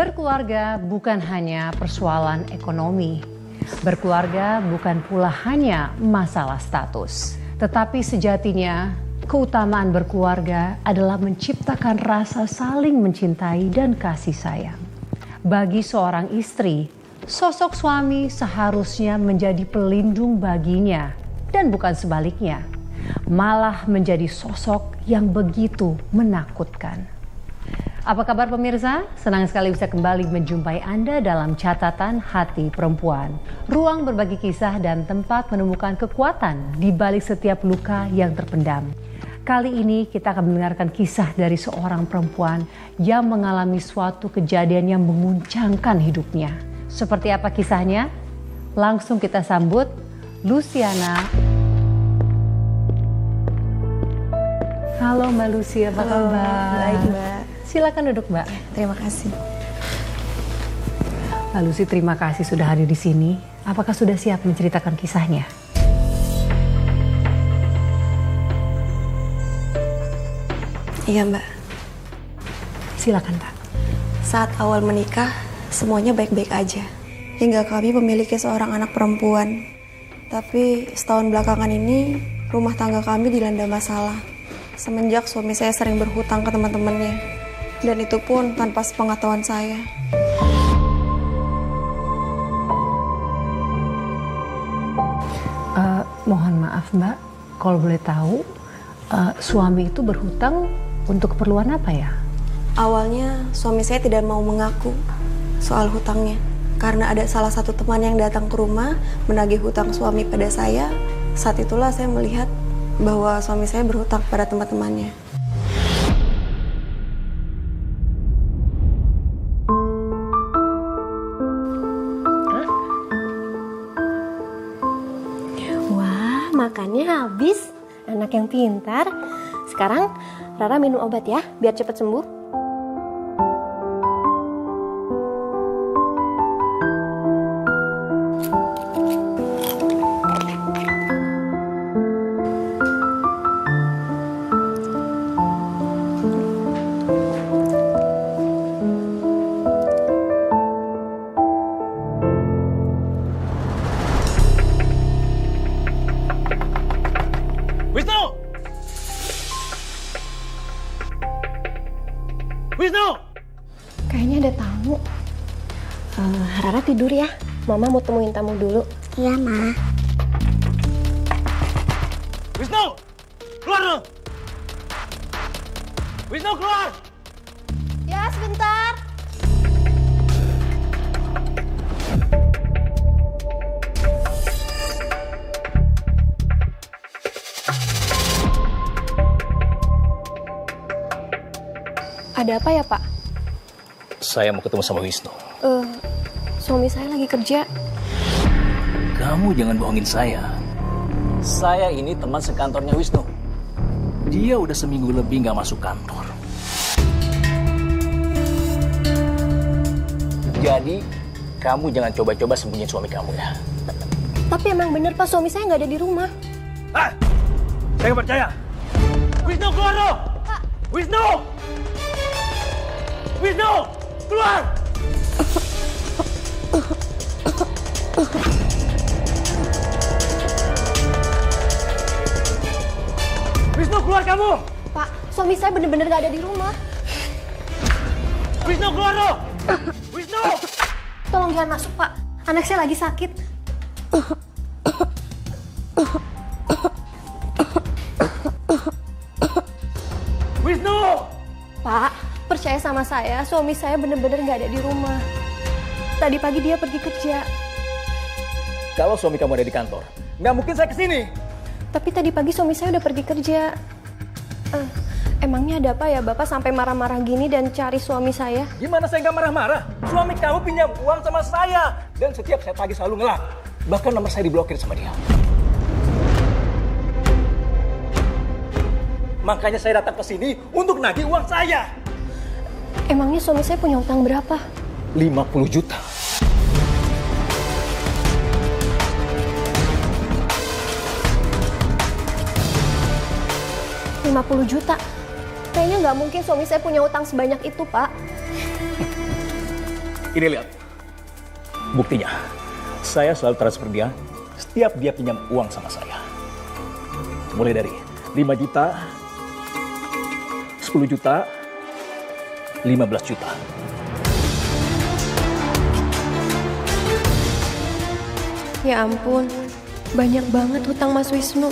Berkeluarga bukan hanya persoalan ekonomi. Berkeluarga bukan pula hanya masalah status. Tetapi sejatinya, keutamaan berkeluarga adalah menciptakan rasa saling mencintai dan kasih sayang. Bagi seorang istri, sosok suami seharusnya menjadi pelindung baginya dan bukan sebaliknya, malah menjadi sosok yang begitu menakutkan. Apa kabar pemirsa? Senang sekali bisa kembali menjumpai Anda dalam catatan hati perempuan. Ruang berbagi kisah dan tempat menemukan kekuatan di balik setiap luka yang terpendam. Kali ini kita akan mendengarkan kisah dari seorang perempuan yang mengalami suatu kejadian yang menguncangkan hidupnya. Seperti apa kisahnya? Langsung kita sambut Luciana. Halo Mbak Lucy, apa kabar? Baik Mbak. Silakan duduk Mbak. Terima kasih. Mbak Lucy, terima kasih sudah hadir di sini. Apakah sudah siap menceritakan kisahnya? Iya Mbak. Silakan Mbak. Saat awal menikah, semuanya baik-baik aja. Hingga kami memiliki seorang anak perempuan. Tapi setahun belakangan ini, rumah tangga kami dilanda masalah. Semenjak suami saya sering berhutang ke teman-temannya. Dan itu pun tanpa sepengetahuan saya. Mohon maaf Mbak, kalau boleh tahu, suami itu berhutang untuk keperluan apa ya? Awalnya suami saya tidak mau mengaku soal hutangnya. Karena ada salah satu teman yang datang ke rumah menagih hutang suami pada saya. Saat itulah saya melihat bahwa suami saya berhutang pada teman-temannya. Makannya habis, anak yang pintar. Sekarang Rara minum obat ya, biar cepat sembuh. Wisnu! Kayaknya ada tamu. Rara tidur ya. Mama mau temuin tamu dulu. Iya, Ma. Wisnu! Keluar lu! Wisnu, keluar! Ya, sebentar. Ada apa ya, Pak? Saya mau ketemu sama Wisnu. Suami saya lagi kerja. Kamu jangan bohongin saya. Saya ini teman sekantornya Wisnu. Dia udah seminggu lebih nggak masuk kantor. Jadi, kamu jangan coba-coba sembunyiin suami kamu ya. Tapi emang bener, Pak, suami saya nggak ada di rumah. Ah! Saya nggak percaya. Wisnu, keluar lo! Pak! Wisnu! Wisnu! Keluar! Wisnu, keluar kamu! Pak, suami saya bener-bener nggak ada di rumah. Wisnu, keluar lo! Wisnu! Tolong jangan masuk, Pak. Anak saya lagi sakit. Wisnu! Pak, percaya sama saya, suami saya bener-bener nggak ada di rumah. Tadi pagi dia pergi kerja. Kalau suami kamu ada di kantor, nggak mungkin saya kesini. Tapi tadi pagi suami saya udah pergi kerja. Emangnya ada apa ya Bapak sampai marah-marah gini dan cari suami saya? Gimana saya nggak marah-marah? Suami kamu pinjam uang sama saya. Dan setiap saya tagih selalu ngelak. Bahkan nomor saya diblokir sama dia. Makanya saya datang ke sini untuk nagih uang saya. Emangnya suami saya punya utang berapa? 50 juta. $50 juta? Kayaknya nggak mungkin suami saya punya utang sebanyak itu, Pak. Ini lihat. Buktinya, saya selalu transfer dia setiap dia pinjam uang sama saya. Mulai dari 5 juta, 10 juta, 15 juta. Ya ampun, banyak banget hutang Mas Wisnu.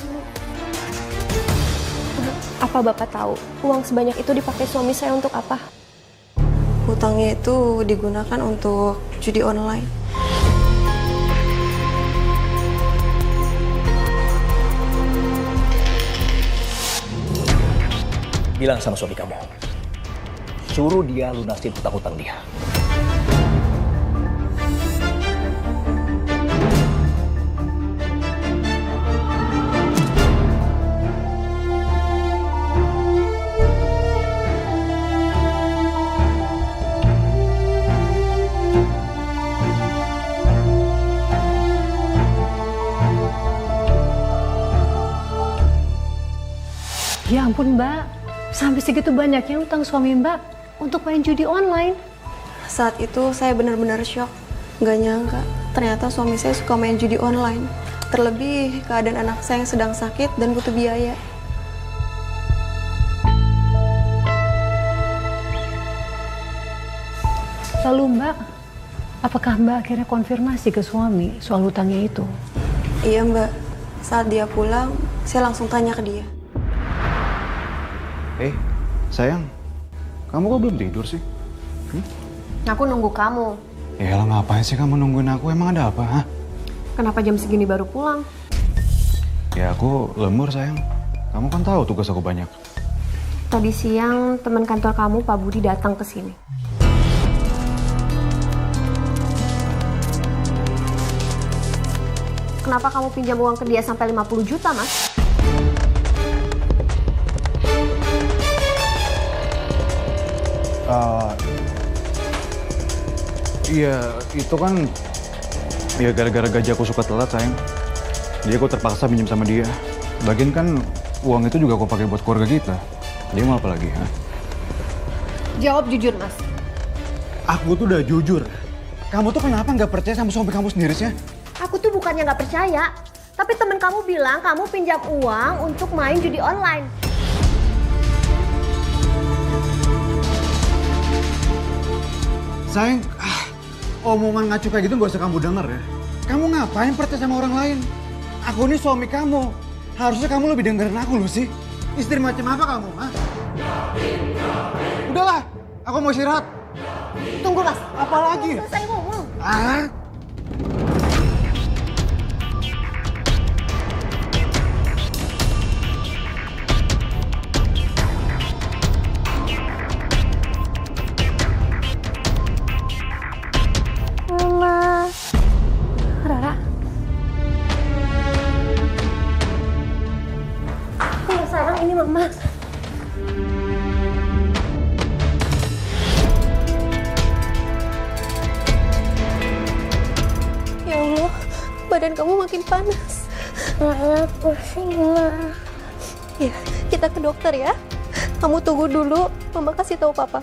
Apa Bapak tahu uang sebanyak itu dipakai suami saya untuk apa? Hutangnya itu digunakan untuk judi online. Bilang sama suami kamu, suruh dia lunasin hutang-hutang dia. Ya ampun Mbak, sampai segitu banyaknya utang suami Mbak untuk main judi online. Saat itu saya benar-benar shock. Nggak nyangka, ternyata suami saya suka main judi online. Terlebih keadaan anak saya yang sedang sakit dan butuh biaya. Lalu Mbak, apakah Mbak akhirnya konfirmasi ke suami soal hutangnya itu? Iya Mbak, saat dia pulang, saya langsung tanya ke dia. Sayang, kamu kok belum tidur sih? Aku nunggu kamu. Ya lah, ngapain sih kamu nungguin aku? Emang ada apa, ha? Kenapa jam segini baru pulang? Ya aku lembur sayang. Kamu kan tahu tugas aku banyak. Tadi siang teman kantor kamu Pak Budi datang ke sini. Kenapa kamu pinjam uang ke dia sampai 50 juta, Mas? Iya, itu kan ya gara-gara gaji aku suka telat sayang. Jadi aku terpaksa pinjam sama dia. Lagian kan uang itu juga aku pakai buat keluarga kita. Dia mau apa lagi, ha? Jawab jujur, Mas. Aku tuh udah jujur. Kamu tuh kenapa nggak percaya sama suami kamu sendiri sih? Aku tuh bukannya nggak percaya, tapi temen kamu bilang kamu pinjam uang untuk main judi online. Sayang, omongan ngaco kayak gitu gak usah kamu denger ya. Kamu ngapain percaya sama orang lain? Aku ini suami kamu. Harusnya kamu lebih dengerin aku loh sih. Istri macam apa kamu, ha? Udahlah, aku mau istirahat. Tunggu, Mas. Apa lagi? Selesai ngomong. Ah? Mama. Rara. Oh, sayang, ini Mama. Ya Allah, badan kamu makin panas. Pusing, Ma. Ya, kita ke dokter ya. Kamu tunggu dulu, Mama kasih tahu Papa.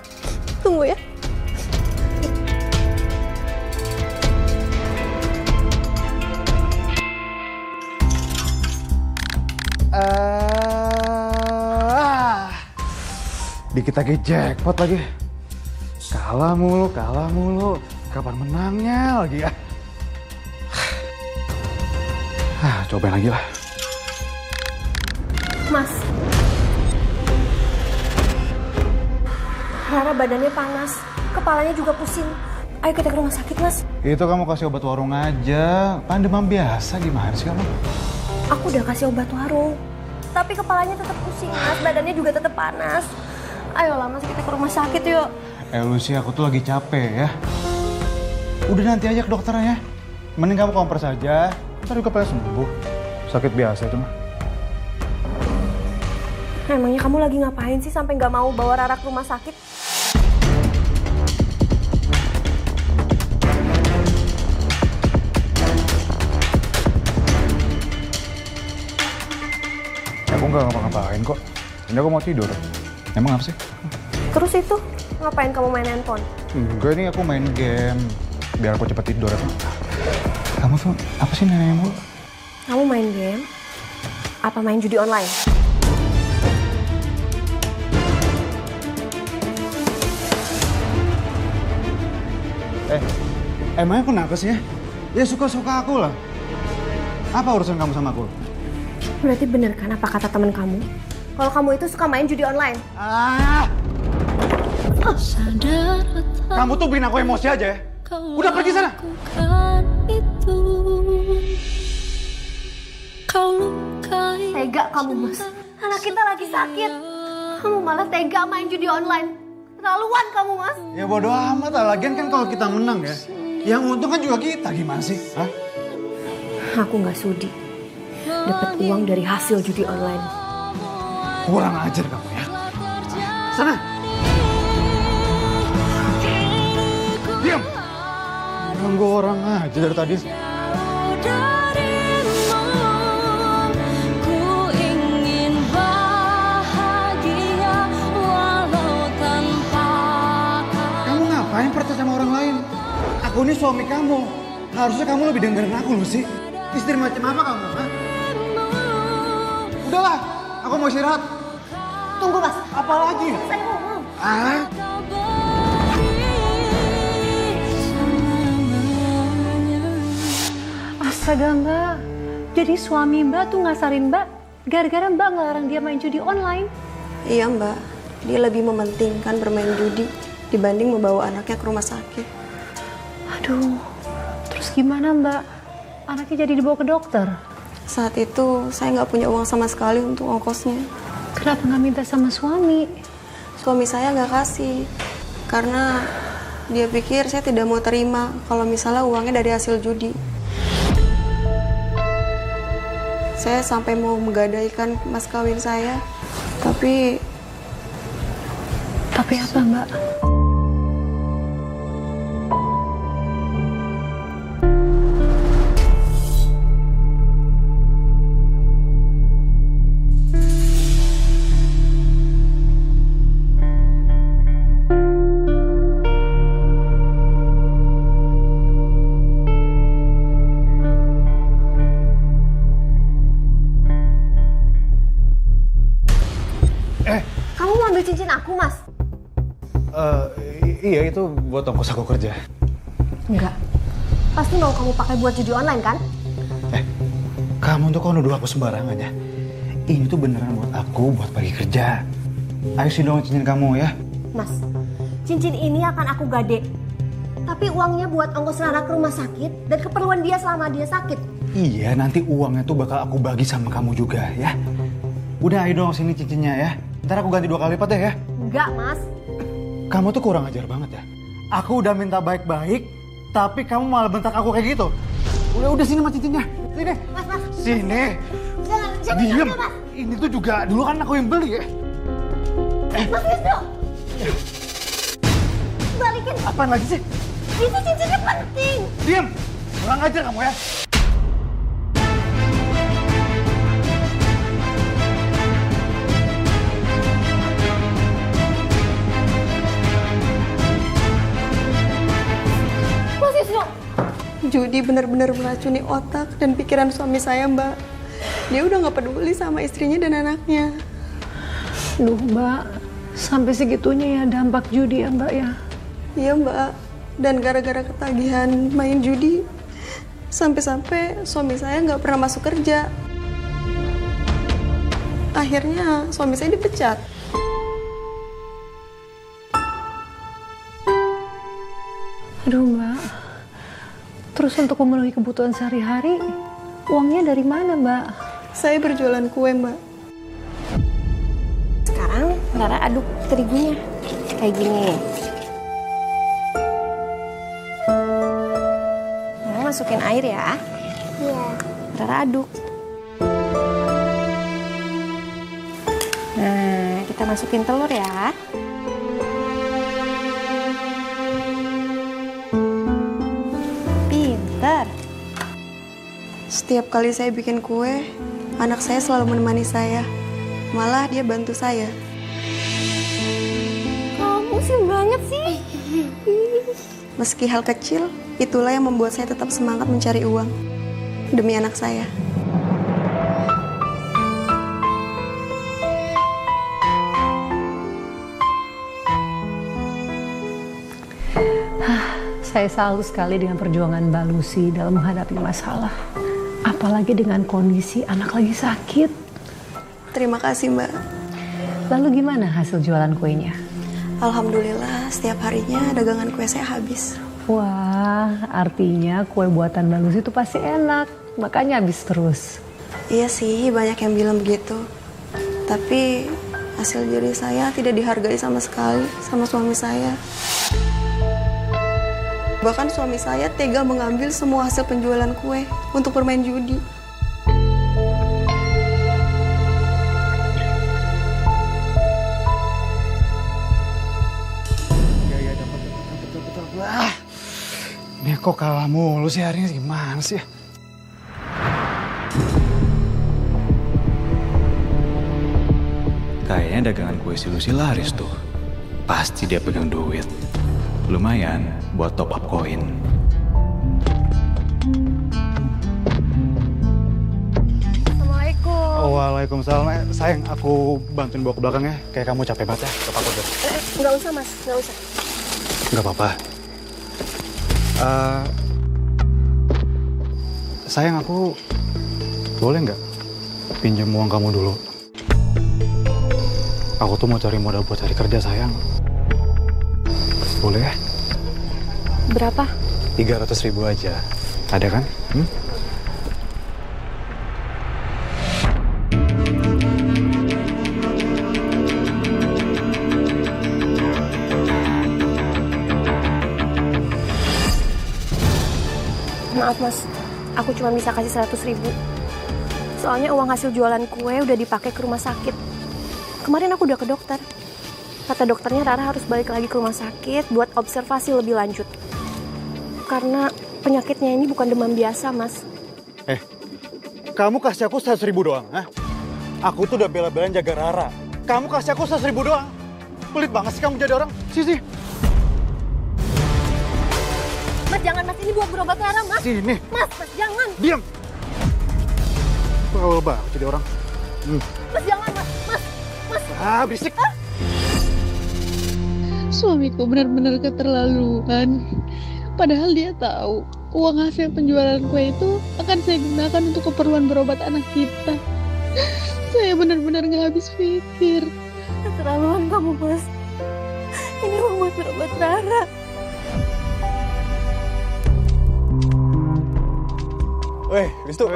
Tunggu ya. Dikit lagi jackpot lagi. Kalah mulu. Kapan menangnya lagi ya? Cobain lagi lah. Mas. Rara badannya panas, kepalanya juga pusing. Ayo kita ke rumah sakit, Mas. Itu kamu kasih obat warung aja. Pan demam biasa, gimana sih kamu? Aku udah kasih obat warung, tapi kepalanya tetap pusing, Mas. Badannya juga tetap panas. Ayolah, Mas, kita ke rumah sakit yuk. Lucy, aku tuh lagi capek ya. Udah nanti aja ke dokternya ya. Mending kamu kompres aja. Ntar juga pasti sembuh. Sakit biasa itu mah. Emangnya kamu lagi ngapain sih sampai nggak mau bawa Rara ke rumah sakit? Aku nggak ngapa-ngapain kok. Ini aku mau tidur. Emang apa sih? Terus itu, ngapain kamu main handphone? Enggak, ini aku main game. Biar aku cepet tidur apa? Kamu tuh apa sih nenekmu? Kamu main game? Apa main judi online? Emangnya kenapa sih ya? Ya suka-suka aku lah. Apa urusan kamu sama aku? Berarti bener kan apa kata temen kamu? Kalau kamu itu suka main judi online? Kamu tuh bikin aku emosi aja ya. Udah pergi sana. Tega kamu, Mas. Anak kita lagi sakit. Kamu malah tega main judi online. Keterlaluan kamu, Mas. Ya bodo amat lah. Lagian kan kalau kita menang ya, yang untung kan juga kita. Gimana sih? Hah? Aku nggak sudi dapat uang dari hasil judi online. Kurang ajar kamu ya. Sana. Diam. Ganggu orang aja dari tadi. Kamu ngapain protes sama orang lain? Aku ini suami kamu. Harusnya kamu lebih dengerin aku loh sih. Istri macam apa kamu? Hah? Udahlah, aku mau istirahat. Tunggu, Mas. Apa lagi? Saya ngomong. Astaga Mbak, jadi suami Mbak tuh ngasarin Mbak gara-gara Mbak ngelarang dia main judi online. Iya Mbak, dia lebih mementingkan bermain judi dibanding membawa anaknya ke rumah sakit. Aduh, terus gimana Mbak? Anaknya jadi dibawa ke dokter. Saat itu saya nggak punya uang sama sekali untuk ongkosnya. Kenapa nggak minta sama suami? Suami saya nggak kasih, karena dia pikir saya tidak mau terima kalau misalnya uangnya dari hasil judi. Saya sampai mau menggadaikan mas kawin saya, tapi apa Mbak? Kamu mau ambil cincin aku, Mas? Iya, itu buat ongkos aku kerja. Enggak. Pasti mau kamu pakai buat judi online, kan? Kamu tuh kok nuduh aku sembarangan ya? Ini tuh beneran buat aku, buat pergi kerja. Ayo sih dong cincin kamu ya. Mas, cincin ini akan aku gade. Tapi uangnya buat ongkos Rara ke rumah sakit dan keperluan dia selama dia sakit. Iya, nanti uangnya tuh bakal aku bagi sama kamu juga ya. Udah ayo dong sini cincinnya ya. Ntar aku ganti 2 kali lipat deh ya. Enggak, Mas. Kamu tuh kurang ajar banget ya. Aku udah minta baik-baik, tapi kamu malah bentak aku kayak gitu. Udah sini mas cincinnya. Sini. Mas. Sini. Jangan Diem. Mas. Ini tuh juga dulu kan aku yang beli ya. Mas Wisnu. Balikin. Apaan lagi sih? Itu cincinnya penting. Diem. Kurang ajar kamu ya. judi benar-benar meracuni otak dan pikiran suami saya, Mbak. Dia udah nggak peduli sama istrinya dan anaknya. Duh Mbak, sampai segitunya ya dampak judi ya Mbak ya? Iya Mbak, dan gara-gara ketagihan main judi, sampai-sampai suami saya nggak pernah masuk kerja. Akhirnya suami saya dipecat. Aduh Mbak, terus untuk memenuhi kebutuhan sehari-hari, uangnya dari mana Mbak? Saya berjualan kue, Mbak. Sekarang Rara aduk terigunya kayak gini. Rara masukin air ya. Iya. Rara aduk. Nah, kita masukin telur ya. Pinter. Setiap kali saya bikin kue, anak saya selalu menemani saya. Malah dia bantu saya. Kamu sih banget sih. Meski hal kecil, itulah yang membuat saya tetap semangat mencari uang demi anak saya. Saya salut sekali dengan perjuangan Mbak Lucy dalam menghadapi masalah. Apalagi dengan kondisi anak lagi sakit. Terima kasih, Mbak. Lalu gimana hasil jualan kuenya? Alhamdulillah, setiap harinya dagangan kue saya habis. Wah, artinya kue buatan Mbak Lucy itu pasti enak. Makanya habis terus. Iya sih, banyak yang bilang begitu. Tapi hasil jerih saya tidak dihargai sama sekali sama suami saya. Bahkan suami saya tega mengambil semua hasil penjualan kue untuk bermain judi. Iya, dapat. Wah, ini kok kalah mulu sih hari ini, gimana sih? Kayaknya dagangan kue si Lucy laris tuh. Pasti dia pegang duit. Lumayan buat top up koin. Assalamualaikum. Waalaikumsalam. Sayang, aku bantuin bawa ke belakang ya. Kayak kamu capek banget ya. Gak apa-apa, Nggak usah mas, nggak usah. Gak apa-apa. Sayang, aku boleh nggak pinjam uang kamu dulu? Aku tuh mau cari modal buat cari kerja, sayang. Boleh ya? Berapa? 300.000 aja. Ada kan? Maaf mas, aku cuma bisa kasih 100.000. Soalnya uang hasil jualan kue udah dipakai ke rumah sakit. Kemarin aku udah ke dokter. Kata dokternya Rara harus balik lagi ke rumah sakit buat observasi lebih lanjut. Karena penyakitnya ini bukan demam biasa, Mas. Kamu kasih aku 100.000 doang, ha? Aku tuh udah bela-belain jaga Rara. Kamu kasih aku 100.000 doang. Pelit banget sih kamu jadi orang. Sini. Mas, jangan Mas, ini buat berobat Rara, Mas. Sini. Mas, jangan. Diam. Bawel banget jadi orang. Mas, jangan, Mas. Mas. Berisik. Suamiku benar-benar keterlaluan. Padahal dia tahu uang hasil penjualan kue itu akan saya gunakan untuk keperluan berobat anak kita. Saya benar-benar nggak habis pikir. Keterlaluan kamu, Mas. Ini uang buat berobat Rara. Weh, Wisnu,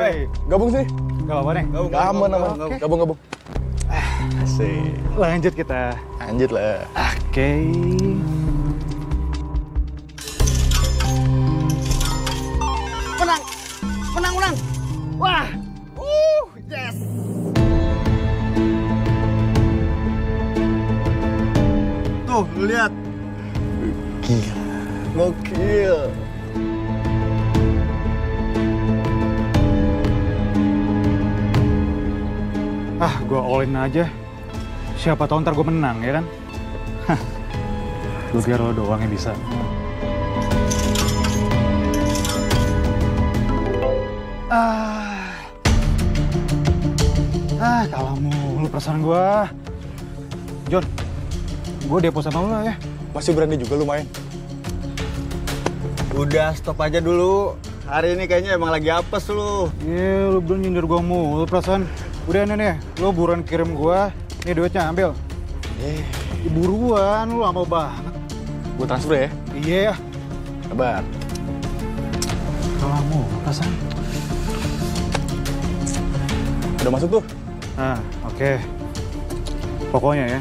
gabung sih. Gak apa-apa nih. Aman. Gabung. Asik. Lanjut kita. Lanjut lah. Oke. Menang. Wah. Yes. Tuh, lu lihat. Gokil. Gue all-in aja. Siapa tahu ntar gue menang, ya kan? Lu biar lo doang yang bisa. Kalah mulu perasaan gue. John, gue depo sama lo ya. Masih berani juga lu main. Udah, stop aja dulu. Hari ini kayaknya emang lagi apes lu. Lu belum nyindir gue mulu perasaan. Udah nih, lo buruan kirim gue. Nih duitnya, ambil. Buruan, lu lama banget. Gue transfer ya? Iya. Sabar. Kalah mulu perasaan. Udah masuk tuh? Oke. Pokoknya ya,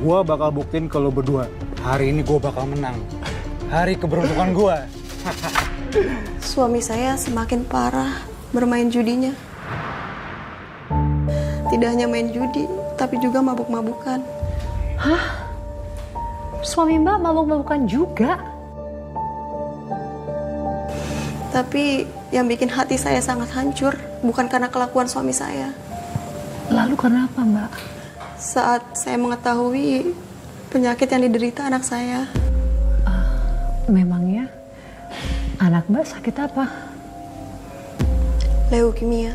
gue bakal buktiin ke lo berdua. Hari ini gue bakal menang. Hari keberuntungan gue. Suami saya semakin parah bermain judinya. Tidak hanya main judi, tapi juga mabuk-mabukan. Hah? Suami Mbak mabuk-mabukan juga? Tapi yang bikin hati saya sangat hancur bukan karena kelakuan suami saya. Lalu kenapa Mbak? Saat saya mengetahui penyakit yang diderita anak saya. Memangnya anak Mbak sakit apa? Leukemia.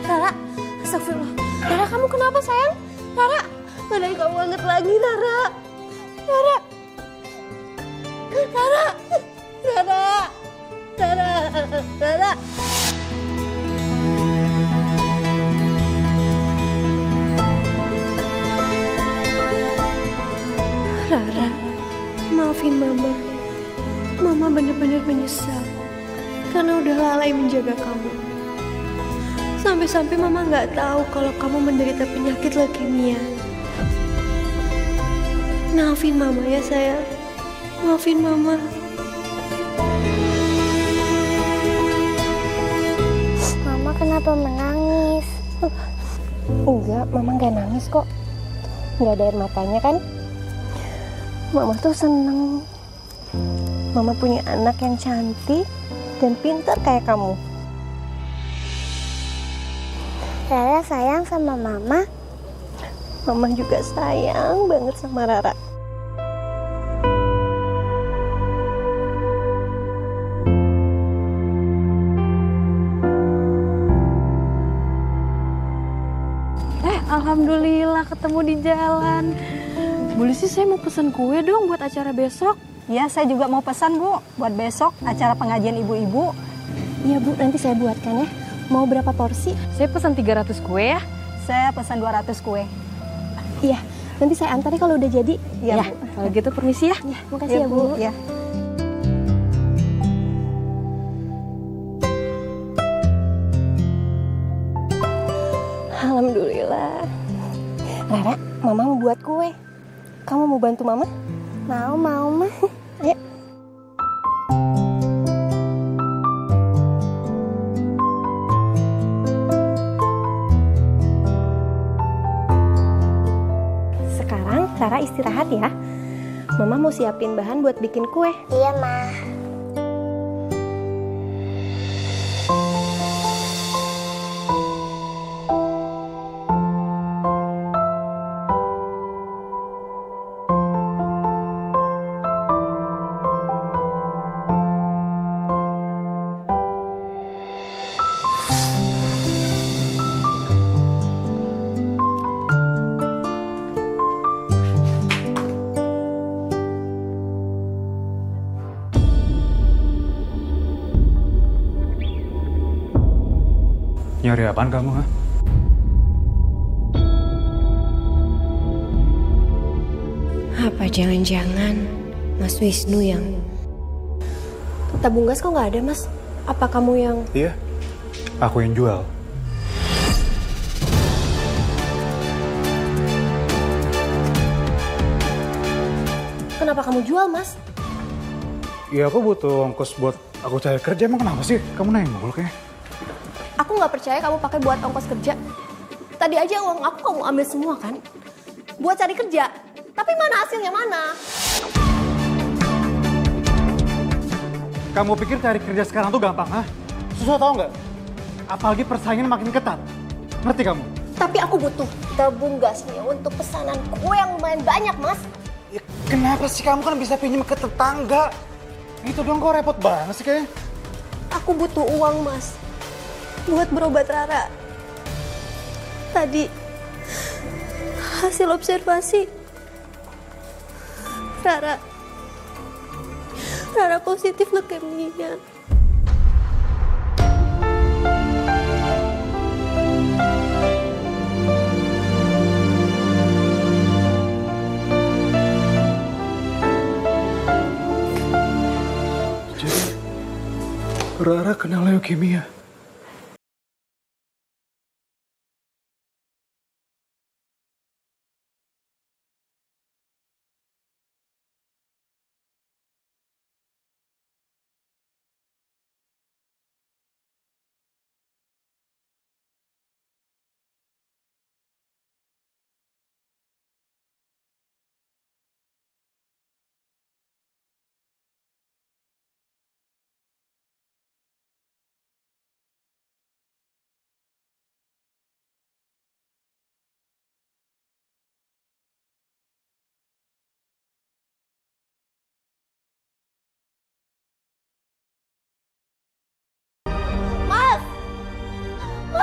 Rara, astagfirullah. Rara, kamu kenapa sayang? Rara, badan kamu hangat lagi, Rara. Rara. Rara. Rara. Rara. Rara. Rara, maafin Mama. Mama benar-benar menyesal karena udah lalai menjaga kamu. Sampai-sampai Mama nggak tahu kalau kamu menderita penyakit leukemia. Maafin Mama ya sayang. Maafin Mama. Mama kenapa menangis? Enggak, Mama nggak nangis kok. Nggak ada air matanya kan? Mama tuh seneng. Mama punya anak yang cantik dan pintar kayak kamu. Rara sayang sama Mama. Mama juga sayang banget sama Rara. Alhamdulillah ketemu di jalan. Boleh sih saya mau pesan kue dong buat acara besok. Ya, saya juga mau pesan, Bu, buat besok acara pengajian ibu-ibu. Iya Bu, nanti saya buatkan ya. Mau berapa porsi? Saya pesan 300 kue ya. Saya pesan 200 kue. Iya, nanti saya antar ya kalau udah jadi. Iya, Ya, Bu. kalau gitu permisi ya. Ya, makasih ya Bu. Ya. Alhamdulillah. Rara, Mama mau buat kue. Kamu mau bantu Mama? Mau, Mah. Ayo. Sekarang Rara istirahat ya. Mama mau siapin bahan buat bikin kue. Iya, Ma. Nyari apaan kamu, ha? Apa jangan-jangan Mas Wisnu yang... Tabung gas kok nggak ada, Mas? Apa kamu yang... Iya. Aku yang jual. Kenapa kamu jual, Mas? Iya, aku butuh ongkos buat aku cari kerja. Emang kenapa sih? Kamu nanya mulu kayaknya. Aku nggak percaya kamu pakai buat ongkos kerja. Tadi aja uang aku kamu ambil semua kan? Buat cari kerja. Tapi mana hasilnya mana? Kamu pikir cari kerja sekarang tuh gampang, ha? Susah tau nggak? Apalagi persaingan makin ketat. Ngerti kamu? Tapi aku butuh tabung gasnya untuk pesanan kue yang lumayan banyak, Mas. Ya, kenapa sih kamu kan bisa pinjam ke tetangga? Itu dong kok repot banget sih kayaknya. Aku butuh uang, Mas. Buat berobat Rara. Tadi hasil observasi Rara positif leukemia. Jadi Rara kena leukemia.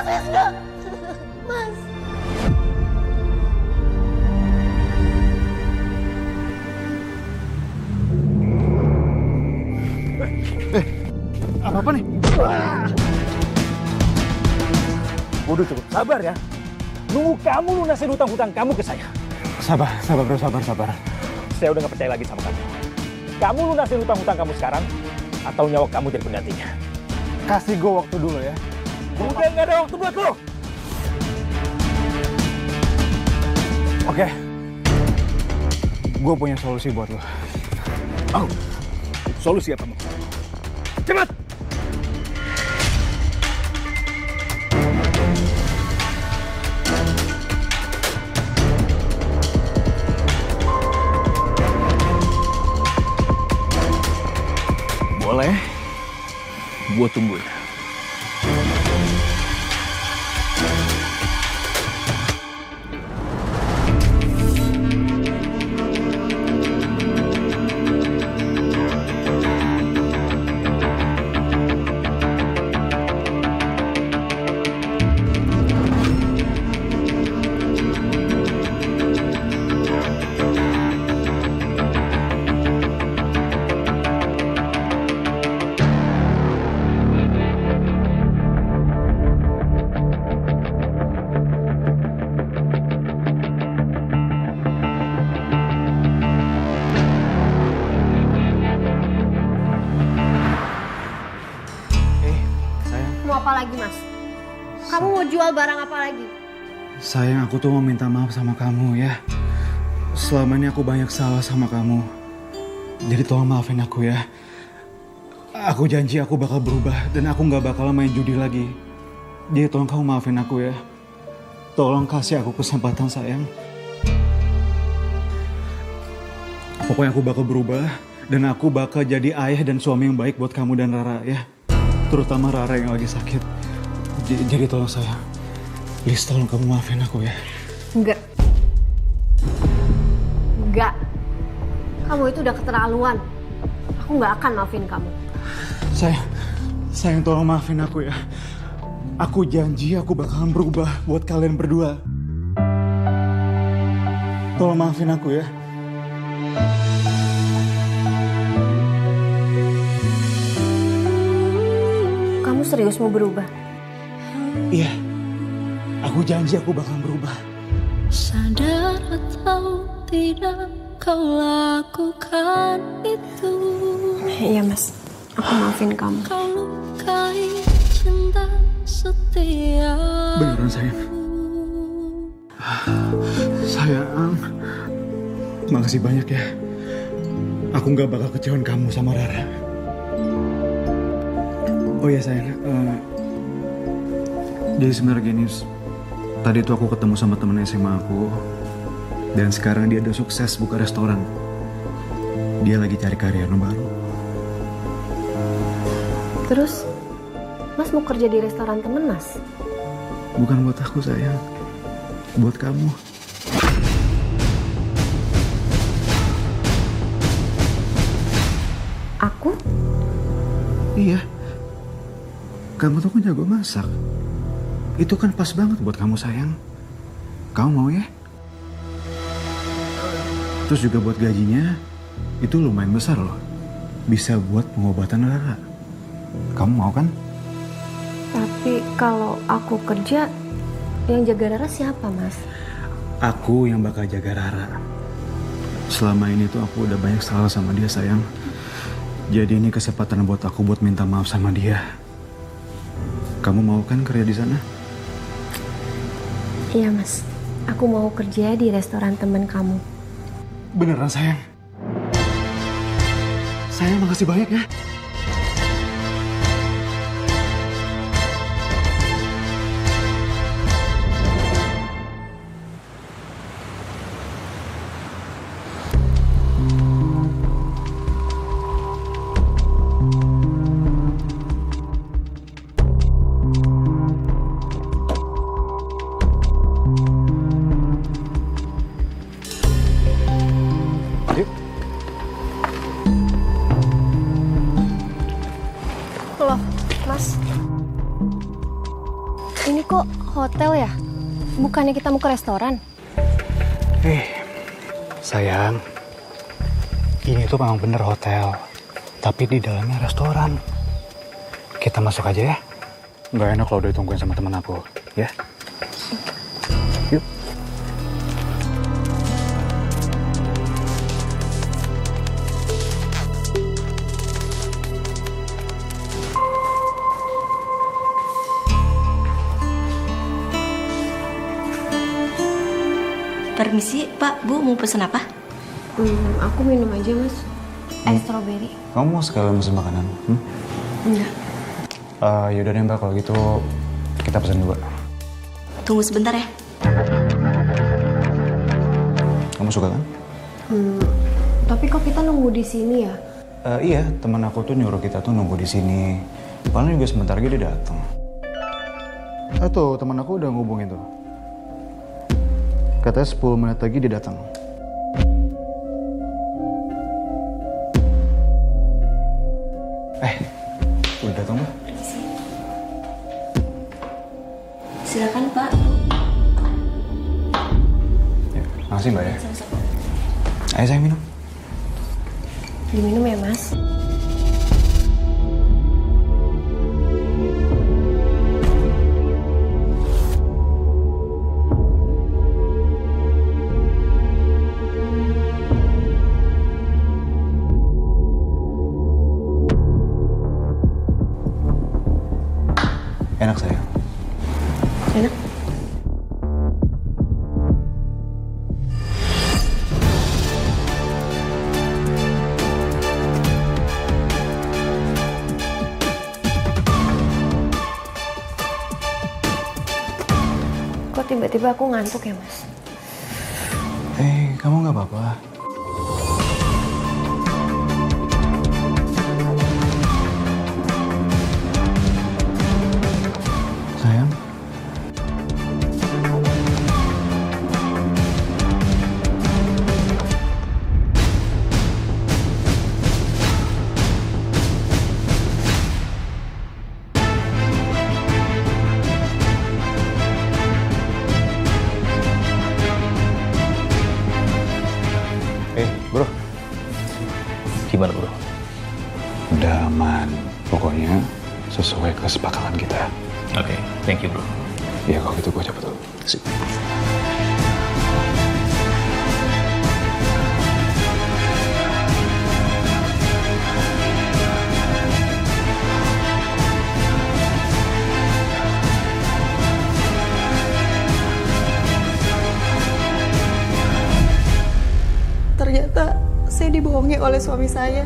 Mas Wisnu. Mas. Apa-apa nih? Udah cukup sabar ya. Nunggu kamu lunasin hutang-hutang kamu ke saya. Sabar bro, sabar. Saya udah gak percaya lagi sama kamu. Kamu lunasin hutang-hutang kamu sekarang, atau nyawa kamu jadi penggantinya. Kasih gue waktu dulu ya. Udah gak ada waktu buat lo. Oke. Gue punya solusi buat lo. Oh, solusi apa mau? Cepat! Boleh, gue tungguin. Mau apa lagi, Mas? Kamu mau jual barang apa lagi? Sayang, aku tuh mau minta maaf sama kamu ya. Selama ini aku banyak salah sama kamu. Jadi tolong maafin aku ya. Aku janji aku bakal berubah dan aku gak bakal main judi lagi. Jadi tolong kamu maafin aku ya. Tolong kasih aku kesempatan sayang. Pokoknya aku bakal berubah dan aku bakal jadi ayah dan suami yang baik buat kamu dan Rara ya. Terutama Rara yang lagi sakit. Jadi tolong sayang. Please tolong kamu maafin aku ya. Enggak. Kamu itu udah keterlaluan. Aku nggak akan maafin kamu. Sayang tolong maafin aku ya. Aku janji aku bakalan berubah buat kalian berdua. Tolong maafin aku ya. Kamu serius mau berubah? Iya. Aku janji aku bakalan berubah. Sadar atau tidak kau lakukan itu. Iya Mas, aku maafin kamu. Kau lukai cinta setia. Beneran sayang. Sayang, makasih banyak ya. Aku gak bakal kecewain kamu sama Rara. Oh ya sayang, jadi sebenarnya gini, tadi tuh aku ketemu sama temen SMA aku. Dan sekarang dia udah sukses buka restoran. Dia lagi cari karyawan baru. Terus, Mas mau kerja di restoran temen Mas? Bukan buat aku sayang, buat kamu. Aku? Iya. Kamu tuh kan jago masak. Itu kan pas banget buat kamu sayang. Kamu mau ya? Terus juga buat gajinya, itu lumayan besar loh. Bisa buat pengobatan Rara. Kamu mau kan? Tapi kalau aku kerja, yang jaga Rara siapa Mas? Aku yang bakal jaga Rara. Selama ini tuh aku udah banyak salah sama dia sayang. Jadi ini kesempatan buat aku buat minta maaf sama dia. Kamu mau kan kerja di sana? Iya Mas, aku mau kerja di restoran temen kamu. Beneran sayang? Sayang makasih banyak ya. kok hotel ya? Bukannya kita mau ke restoran? Sayang, ini tuh memang bener hotel, tapi di dalamnya restoran. Kita masuk aja ya. Nggak enak kalau udah ditungguin sama teman aku, ya. Yuk. Permisi, Pak, Bu, mau pesen apa? Aku minum aja, Mas. Es strawberry. Kamu mau sekalian pesen makanan? Enggak. Yaudah deh Mbak, kalau gitu kita pesen dua. Tunggu sebentar ya. Kamu suka kan? Tapi kok kita nunggu di sini ya? Iya, teman aku tuh nyuruh kita tuh nunggu di sini. Paling juga sebentar lagi dia datang. Tuh, teman aku udah ngubungin tuh. Katanya 10 menit lagi dia datang. Udah datang, Mbak? Silakan, Pak. Ya, makasih Mbak ya. Ayo sayang minum. Diminum ya, Mas. Enak sayang. Enak. Kok tiba-tiba aku ngantuk ya, Mas? Kamu nggak apa-apa? Sayang. Bro. Gimana, Bro? Udah aman. Pokoknya sesuai kesepakatan kita. Oke, thank you, Bro. Ya kalau gitu gue cabut dulu. Sip. Ternyata saya dibohongi oleh suami saya.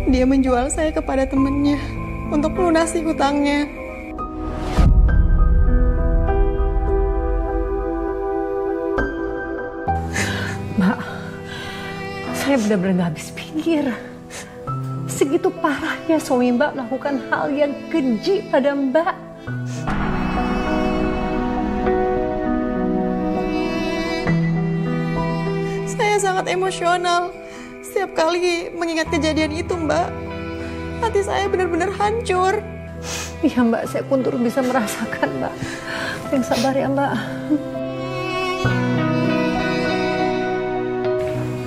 Dia menjual saya kepada temannya untuk melunasi hutangnya. Mbak, saya benar-benar gak habis pikir. Segitu parahnya suami Mbak melakukan hal yang keji pada Mbak. Saya sangat emosional. Setiap kali mengingat kejadian itu, Mbak. Hati saya benar-benar hancur. Iya Mbak, saya pun turut bisa merasakan Mbak. Yang sabar ya Mbak.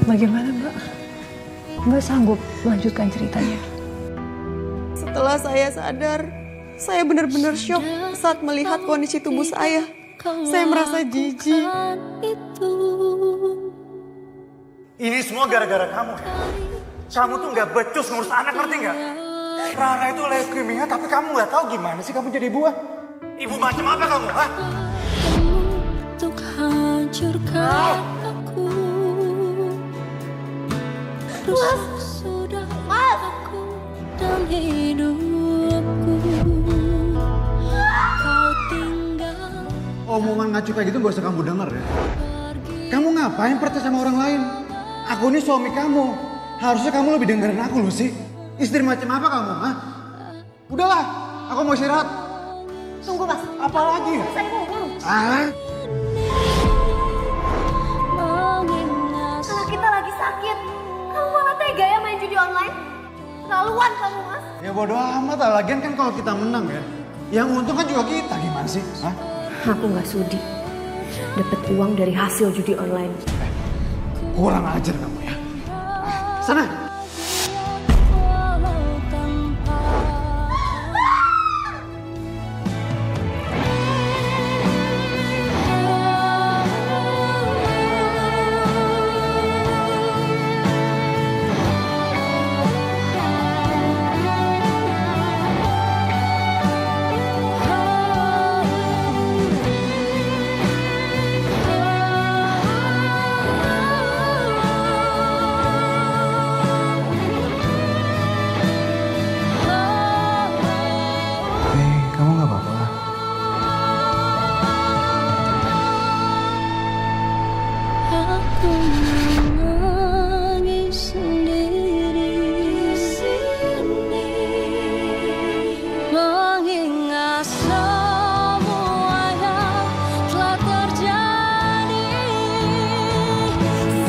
Bagaimana Mbak? Mbak sanggup melanjutkan ceritanya? Setelah saya sadar, saya benar-benar syok saat melihat kondisi tubuh saya. Saya merasa jijik. Ini semua gara-gara kamu ya? Kamu tuh nggak becus ngurus anak, ngerti nggak? Rara itu leukemia tapi kamu nggak tahu gimana sih kamu jadi ibu? Ibu macam apa kamu, ha? Untuk hancurkan aku. Terus sudah aku dan hidupku. Kau tinggal. Omongan ngacu kayak gitu gak usah kamu denger ya. Kamu ngapain percaya sama orang lain? Aku ini suami kamu. Harusnya kamu lebih dengerin aku loh sih. Istri macam apa kamu, ha? Udahlah, aku mau istirahat. Tunggu Mas. Apa lagi? Saya ngomong. Anak kita lagi sakit. Kamu malah tega ya main judi online? Terlaluan kamu, Mas. Ya bodo amat lah, lagian kan kalau kita menang ya, Yang untung kan juga kita, gimana sih? Hah? Aku nggak sudi dapat uang dari hasil judi online. Kurang ajar kamu ya. Sana. Kamu nggak apa-apa? Aku menangis sendiri di sini, mengingat semua yang telah terjadi.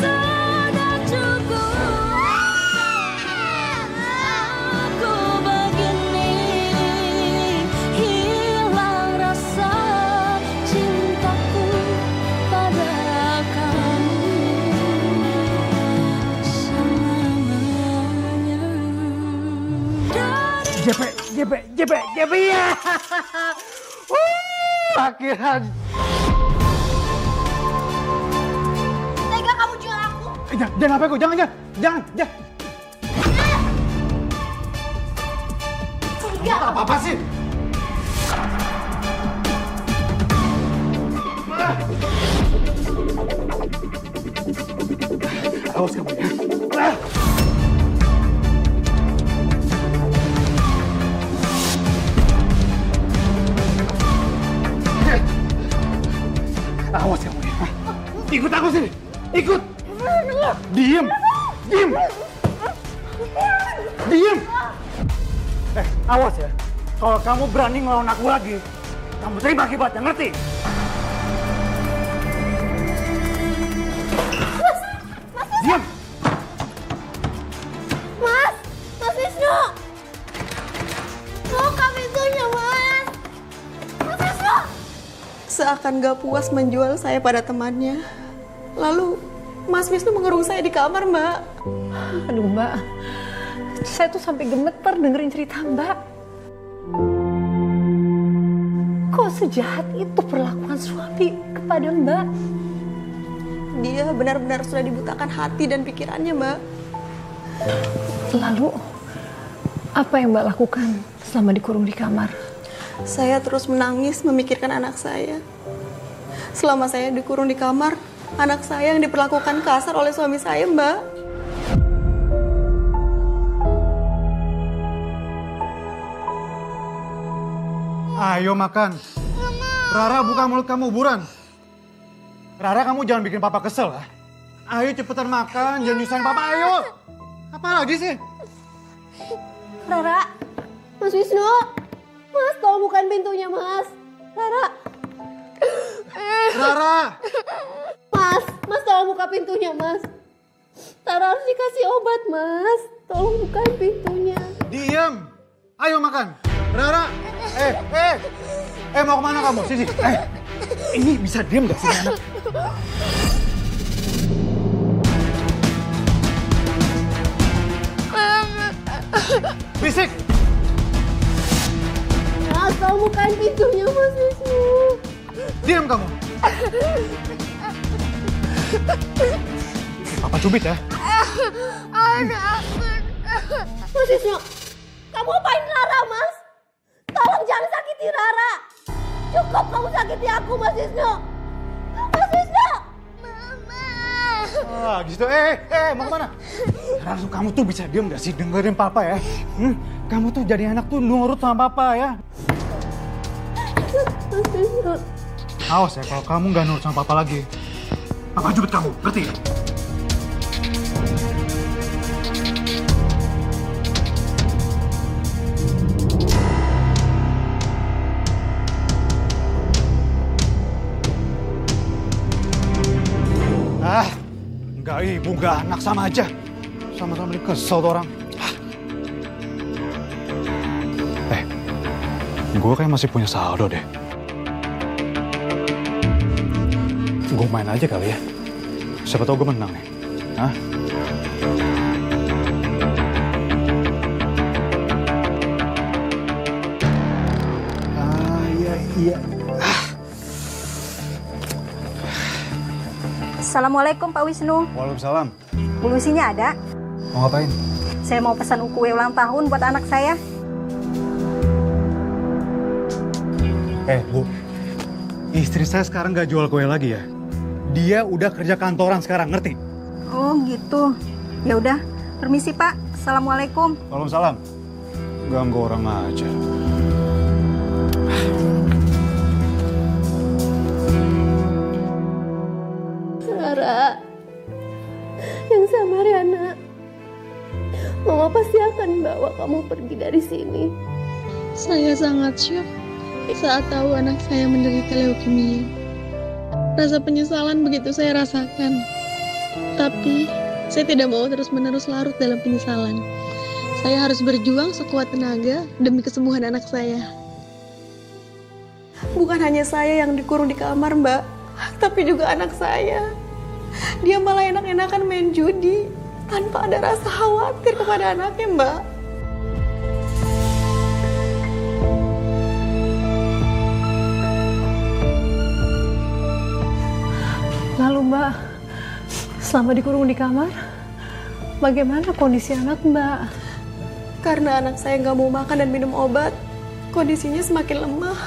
Sudah cukup aku begini, hilang rasa cintaku pada kamu selamanya. JP ya. Akhiran. Tega kamu jual aku. Jangan apa aku, jangan. Tega. Apa sih? Awas kamu ya. Awas kamu ya. Ikut aku sini. Ikut. Diem. Awas ya. Kalau kamu berani ngelawan aku lagi, kamu terima akibatnya, ngerti? Diam. Mas Wisnu. Buka pintunya, Mas. Mas Wisnu. Seakan gak puas menjual saya pada temannya. Lalu Mas Wisnu mengurung saya di kamar, Mbak. Aduh Mbak, saya tuh sampai gemeter dengerin cerita Mbak. Kok sejahat itu perlakuan suami kepada Mbak? Dia benar-benar sudah dibutakan hati dan pikirannya, Mbak. Lalu, apa yang Mbak lakukan selama dikurung di kamar? Saya terus menangis memikirkan anak saya. Selama saya dikurung di kamar, anak saya yang diperlakukan kasar oleh suami saya, Mbak. Ayo makan. Rara, buka mulut kamu, buruan. Rara, kamu jangan bikin papa kesel ya. Ayo cepetan makan, jangan nyusahin papa, ayo. Apa lagi sih? Rara, Mas Wisnu. Mas, tolong bukain pintunya, Mas. Rara. Mas tolong buka pintunya, Mas. Rara harus dikasih obat, Mas. Tolong bukain pintunya. Diam. Ayo makan. Rara. Mau kemana kamu? Sini. Ini bisa diam gak sih anak? Bisik. Mas, tolong bukain pintunya, Mas Wisnu. Diam kamu. Papa cubit ya. Mas Wisnu, kamu apain Rara, Mas? Tolong jangan sakiti Rara. Cukup kamu sakiti aku, Mas Wisnu. Mas Wisnu. Mama. Gitu. Mau kemana? Rara, kamu tuh bisa diam gak sih? Dengerin papa ya. Kamu tuh jadi anak tuh nurut sama papa ya. Mas Wisnu. Awas ya, kalau kamu gak nurut sama papa lagi, papa jubit kamu, ngerti? Enggak ibu, enggak anak, sama aja. Sama-sama kesel tuh orang. Gue kayak masih punya saldo deh. Gue main aja kali ya. Siapa tahu gue menang nih. Hah? Iya. Assalamualaikum Pak Wisnu. Waalaikumsalam. Pulsinya ada? Mau ngapain? Saya mau pesan kue ulang tahun buat anak saya. Bu. Istri saya sekarang gak jual kue lagi ya. Dia udah kerja kantoran sekarang, ngerti? Oh gitu. Ya udah, permisi Pak. Assalamualaikum. Waalaikumsalam. Ganggu orang aja. Rara, yang sabar ya nak. Mama pasti akan bawa kamu pergi dari sini. Saya sangat syok saat tahu anak saya menderita leukemia. Rasa penyesalan begitu saya rasakan. Tapi saya tidak mau terus-menerus larut dalam penyesalan. Saya harus berjuang sekuat tenaga demi kesembuhan anak saya. Bukan hanya saya yang dikurung di kamar, Mbak, tapi juga anak saya. Dia malah enak-enakan main judi tanpa ada rasa khawatir kepada anaknya, Mbak. Lalu Mbak, selama dikurung di kamar, bagaimana kondisi anak Mbak? Karena anak saya nggak mau makan dan minum obat, kondisinya semakin lemah.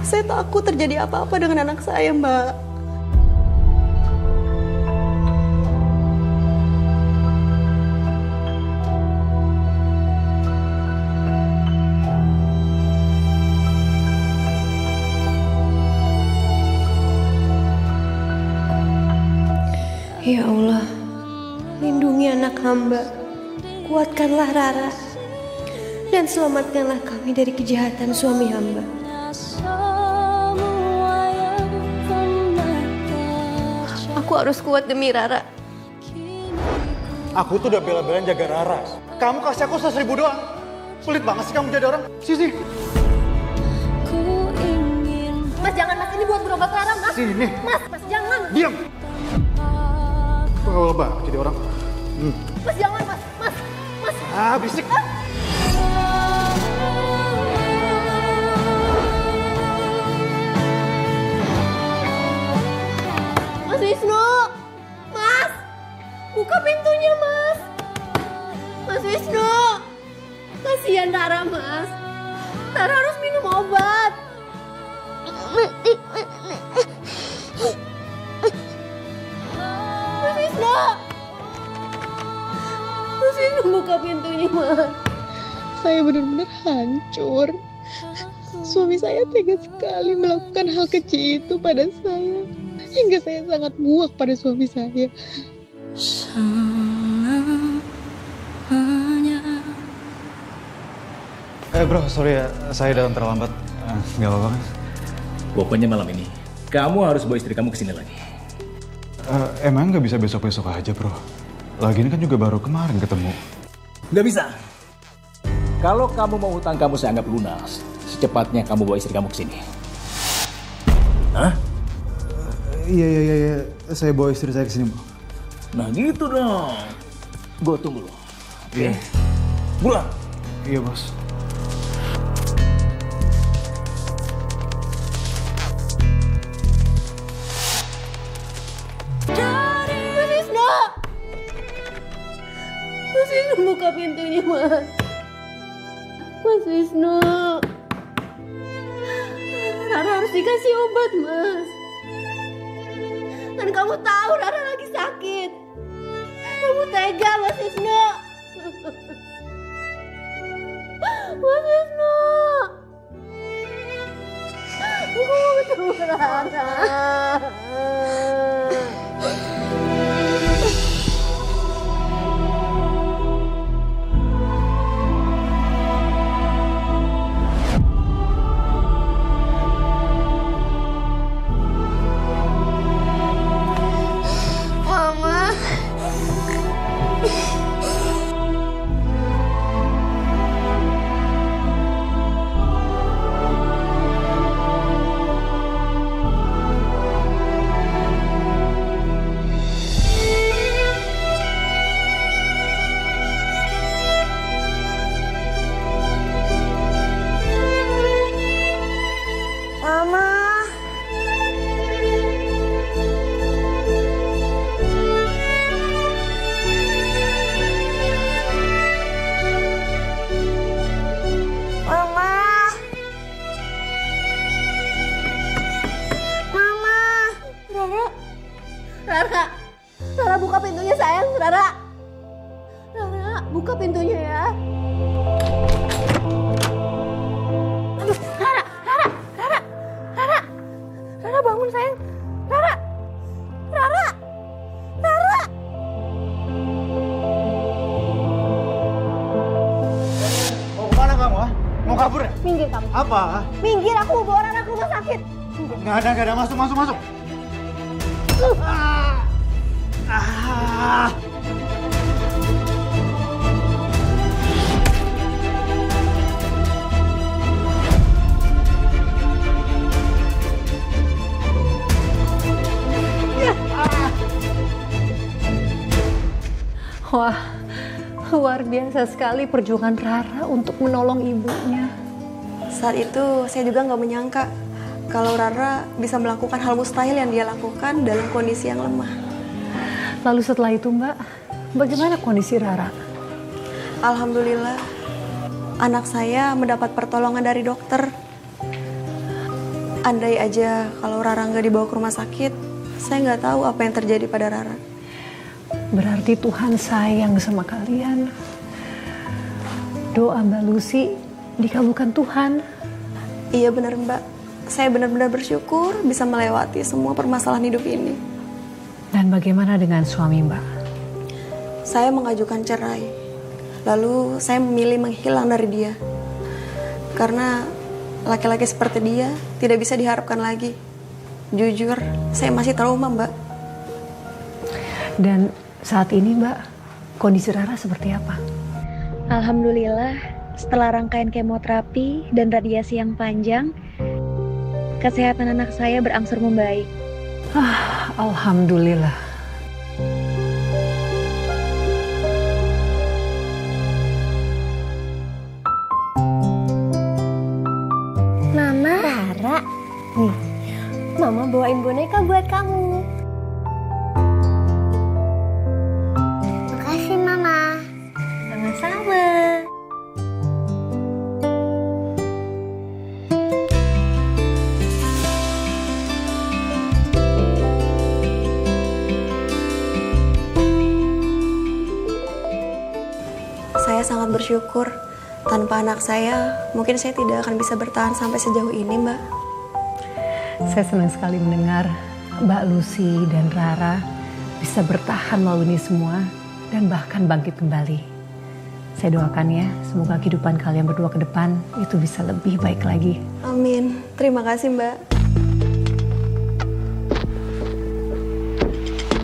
Saya takut terjadi apa-apa dengan anak saya, Mbak. Ya Allah, lindungi anak hamba, kuatkanlah Rara, dan selamatkanlah kami dari kejahatan suami hamba. Aku harus kuat demi Rara. Aku tuh udah bela-belain jaga Rara. Kamu kasih aku 100.000 doang. Pelit banget sih kamu jadi orang. Sini. Mas jangan, Mas, ini buat berobat Rara, Mas. Sini. Mas jangan. Diam. Kau lebah jadi orang. Mas jangan, Mas. Bisik. Mas Wisnu, Mas, buka pintunya, Mas. Mas Wisnu, kasihan Rara, Mas. Rara harus minum obat. Mas Wisnu, buka pintunya, Mas. Saya benar-benar hancur. Suami saya tega sekali melakukan hal kecil itu pada saya. Hingga saya sangat muak pada suami saya. Bro, sorry ya, saya datang terlambat. Gak apa-apa kan? Pokoknya malam ini, kamu harus bawa istri kamu kesini lagi. Emang nggak bisa besok-besok aja, bro? Lagi ini kan juga baru kemarin ketemu. Nggak bisa. Kalau kamu mau hutang kamu saya anggap lunas, secepatnya kamu bawa istri kamu kesini. Hah? Iya. Saya bawa istri saya kesini, bro. Nah gitu dong. Gue tunggu lo. Oke. Bulan. Iya, bos. Mas Wisnu, buka pintunya, Mas. Mas Wisnu, Rara harus dikasih obat, Mas. Kan kamu tahu Rara lagi sakit. Kamu tega, Mas Wisnu. Mas Wisnu, aku mau ketemu Rara. Mama. buka pintunya ya. Aduh, Rara bangun sayang. Rara. Mau kemana kamu, ah? Mau kabur ya? Minggir kamu. Apa? Minggir, aku mau bawa Rara ke rumah sakit. Nggak ada. Masuk. Wah, luar biasa sekali perjuangan Rara untuk menolong ibunya. Saat itu saya juga nggak menyangka kalau Rara bisa melakukan hal mustahil yang dia lakukan dalam kondisi yang lemah. Lalu setelah itu Mbak, bagaimana kondisi Rara? Alhamdulillah, anak saya mendapat pertolongan dari dokter. Andai aja kalau Rara nggak dibawa ke rumah sakit, saya nggak tahu apa yang terjadi pada Rara. Berarti Tuhan sayang sama kalian. Doa Mbak Lucy dikabulkan Tuhan. Iya benar Mbak, saya benar-benar bersyukur bisa melewati semua permasalahan hidup ini. Dan bagaimana dengan suami Mbak? Saya mengajukan cerai, lalu saya memilih menghilang dari dia. Karena laki-laki seperti dia tidak bisa diharapkan lagi. Jujur, saya masih trauma Mbak. Dan saat ini Mbak, kondisi Rara seperti apa? Alhamdulillah, setelah rangkaian kemoterapi dan radiasi yang panjang, kesehatan anak saya berangsur membaik. Alhamdulillah. Mama. Rara. Nih, Mama bawain boneka buat kamu. Makasih Mama. Sama-sama. Saya sangat bersyukur. Tanpa anak saya, mungkin saya tidak akan bisa bertahan sampai sejauh ini, Mbak. Saya senang sekali mendengar Mbak Lucy dan Rara bisa bertahan melalui ini semua dan bahkan bangkit kembali. Saya doakan ya, semoga kehidupan kalian berdua ke depan itu bisa lebih baik lagi. Amin. Terima kasih, Mbak.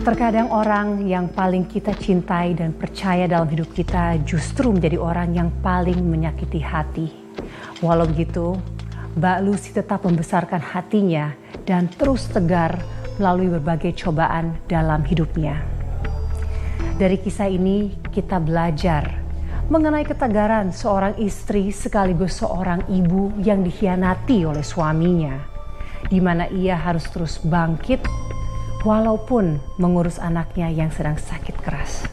Terkadang orang yang paling kita cintai dan percaya dalam hidup kita justru menjadi orang yang paling menyakiti hati. Walau begitu, Mbak Lucy tetap membesarkan hatinya dan terus tegar melalui berbagai cobaan dalam hidupnya. Dari kisah ini kita belajar mengenai ketegaran seorang istri sekaligus seorang ibu yang dikhianati oleh suaminya, di mana ia harus terus bangkit walaupun mengurus anaknya yang sedang sakit keras.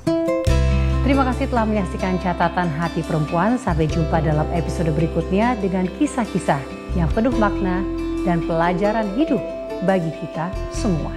Terima kasih telah menyaksikan catatan hati perempuan. Sampai jumpa dalam episode berikutnya dengan kisah-kisah yang penuh makna dan pelajaran hidup bagi kita semua.